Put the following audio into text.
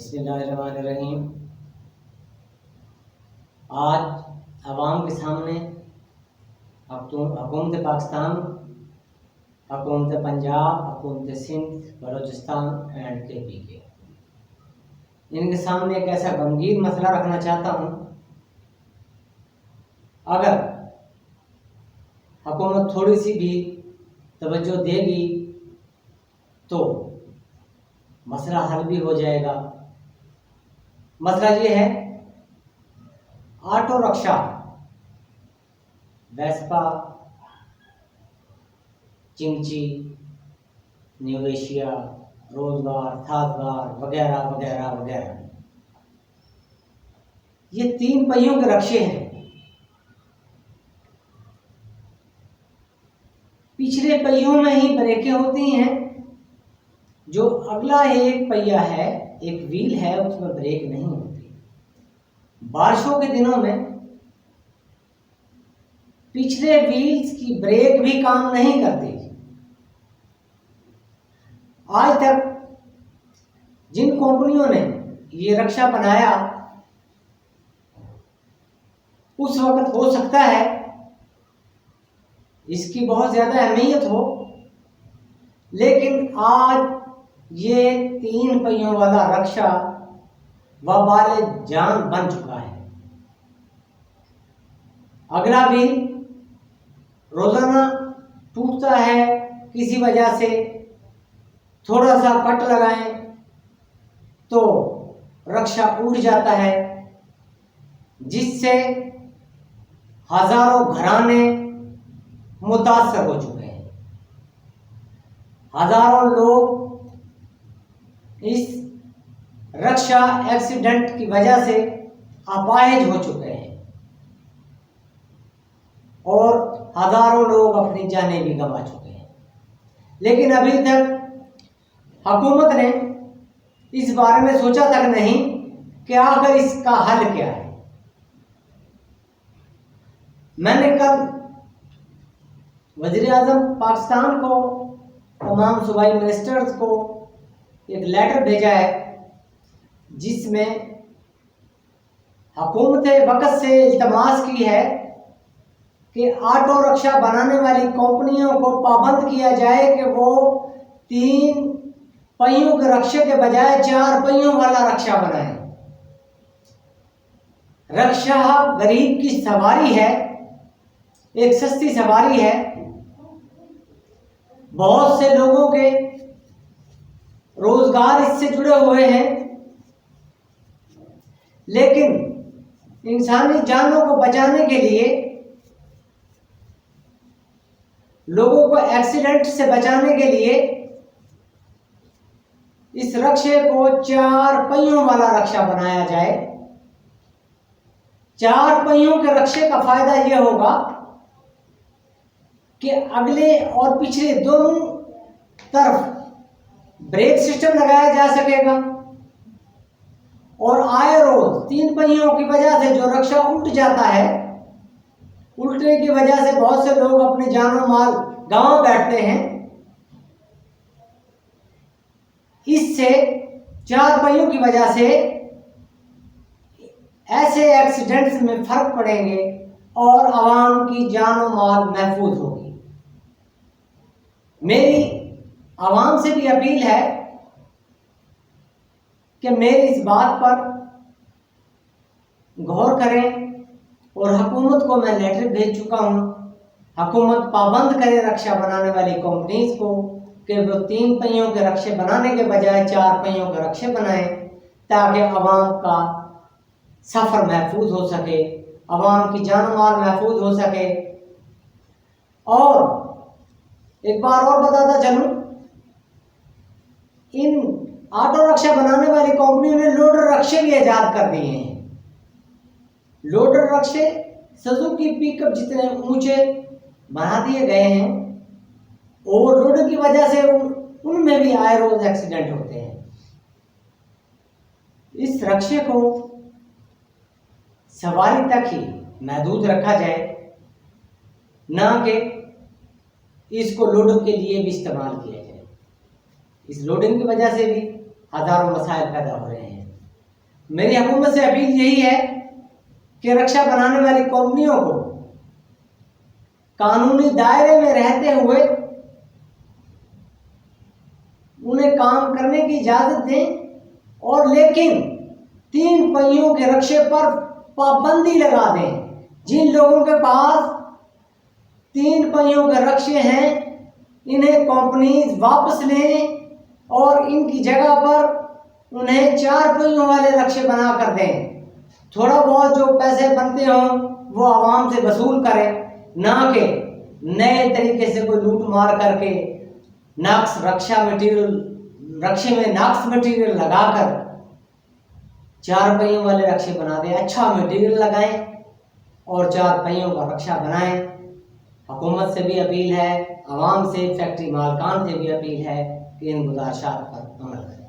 बिस्मिल्लाहिर्रहमानिर्रहीम। आज अवाम के सामने हुकूमत पाकिस्तान, हुकूमत पंजाब, हुकूमत सिंध, बलूचिस्तान एंड KP के इनके सामने एक ऐसा गंभीर मसला रखना चाहता हूँ। अगर हुकूमत थोड़ी सी भी तवज्जो देगी तो मसला हल भी हो जाएगा। मसला ये है, ऑटो रिक्शा, वेस्पा, चिंची, न्यू एशिया, रोजगार, थाजगार वगैरह वगैरह वगैरह, ये 3 पहियों के रिक्शे हैं। पिछले पहियों में ही ब्रेकें होती हैं। जो अगला एक पहिया है, एक व्हील है, उसमें ब्रेक नहीं होती। बारिशों के दिनों में पिछले व्हील्स की ब्रेक भी काम नहीं करती। आज तक जिन कंपनियों ने ये रिक्शा बनाया, उस वक्त हो सकता है इसकी बहुत ज्यादा अहमियत हो, लेकिन आज ये 3 पहियों वाला रिक्शा वबाल जान बन चुका है। अगला भी रोजाना टूटता है, किसी वजह से थोड़ा सा कट लगाएं तो रिक्शा उड़ जाता है, जिससे हजारों घराने मुतासर हो चुके हैं। हजारों लोग इस रिक्शा एक्सीडेंट की वजह से अपाहिज हो चुके हैं और हजारों लोग अपनी जानें भी गंवा चुके हैं। लेकिन अभी तक हुकूमत ने इस बारे में सोचा तक नहीं कि आखिर इसका हल क्या है। मैंने कल वज़ीर आज़म पाकिस्तान को, तमाम सूबाई मिनिस्टर्स को एक लेटर भेजा है, जिसमें हुकूमत वक्त से इल्तमास की है कि ऑटो रिक्शा बनाने वाली कंपनियों को पाबंद किया जाए कि वो 3 पहियों के रिक्शे के बजाय 4 पहियों वाला रिक्शा बनाए। रिक्शा गरीब की सवारी है, एक सस्ती सवारी है। बहुत से लोगों के रोजगार इससे जुड़े हुए हैं, लेकिन इंसानी जानों को बचाने के लिए, लोगों को एक्सीडेंट से बचाने के लिए इस रिक्शे को 4 पहियों वाला रिक्शा बनाया जाए। 4 पहियों के रिक्शे का फायदा यह होगा कि अगले और पिछले दोनों तरफ ब्रेक सिस्टम लगाया जा सकेगा और आए रोज 3 पहियों की वजह से जो रिक्शा उल्ट जाता है, उल्टने की वजह से बहुत से लोग अपने जानो माल गंवा बैठते हैं। इससे 4 पहियों की वजह से ऐसे एक्सीडेंट्स में फर्क पड़ेंगे और आवाम की जानो माल महफूज होगी। मेरी आवाम से भी अपील है कि मेरी इस बात पर गौर करें और हुकूमत को मैं लेटर भेज चुका हूं। हुकूमत पाबंद करे रिक्शा बनाने वाली कंपनीज को कि वो 3 पहियों के रिक्शे बनाने के बजाय 4 पहियों के रिक्शे बनाएं, ताकि आवाम का सफर महफूज हो सके, आवाम की जान माल महफूज हो सके। और एक बार और बताता चलूं, इन ऑटो रिक्शा बनाने वाली कंपनियों ने लोडर रिक्शे भी इजाद कर दिए हैं। लोडर रिक्शे सुजुकी पिकअप जितने ऊंचे बना दिए गए हैं, ओवरलोड की वजह से उनमें भी आए रोज एक्सीडेंट होते हैं। इस रिक्शे को सवारी तक ही महदूद रखा जाए, ना कि इसको लोडिंग के लिए भी इस्तेमाल किया जाए। इस लोडिंग की वजह से भी हजारों मसाइल पैदा हो रहे हैं। मेरी हुकूमत से अपील यही है कि रक्षा बनाने वाली कंपनियों को कानूनी दायरे में रहते हुए उन्हें काम करने की इजाजत दें, और लेकिन 3 पहियों के रक्षे पर पाबंदी लगा दें। जिन लोगों के पास 3 पहियों के रक्षे हैं, इन्हें कंपनीज वापस लें और इनकी जगह पर उन्हें 4 पहियों वाले रक्षे बना कर दें। थोड़ा बहुत जो पैसे बनते हों वो आवाम से वसूल करें, ना कि नए तरीके से कोई लूट मार करके रक्षे में नाक्स मटेरियल लगाकर 4 पहियों वाले रक्षे बना दें। अच्छा मटेरियल लगाएं और 4 पहियों का रक्षा बनाएं। हुकूमत से भी अपील है, आवाम से, फैक्ट्री मालकान से भी अपील है कि इन गुजारिशात पर अमल करें।